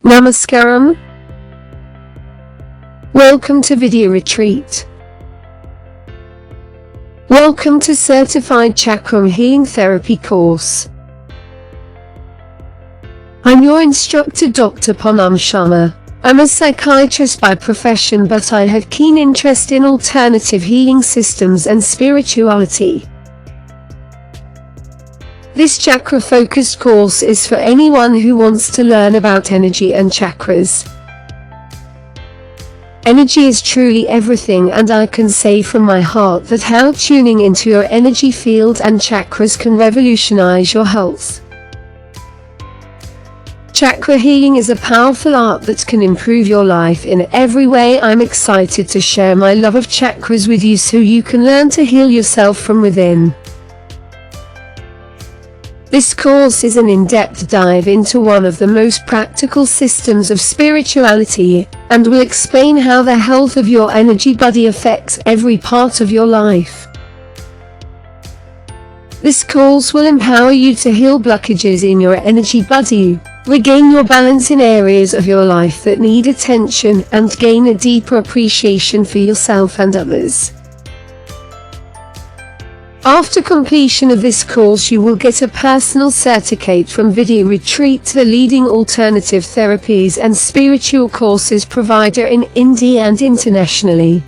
Namaskaram. Welcome to Video Retreat. Welcome to Certified Chakra Healing Therapy course. I'm your instructor, Dr. Poonam Sharma. I'm a psychiatrist by profession, but I have keen interest in alternative healing systems and spirituality. This chakra-focused course is for anyone who wants to learn about energy and chakras. Energy is truly everything, and I can say from my heart that how tuning into your energy field and chakras can revolutionize your health. Chakra healing is a powerful art that can improve your life in every way. I'm excited to share my love of chakras with you so you can learn to heal yourself from within. This course is an in-depth dive into one of the most practical systems of spirituality, and will explain how the health of your energy body affects every part of your life. This course will empower you to heal blockages in your energy body, regain your balance in areas of your life that need attention, and gain a deeper appreciation for yourself and others. After completion of this course, you will get a personal certificate from Video Retreat, the leading alternative therapies and spiritual courses provider in India and internationally.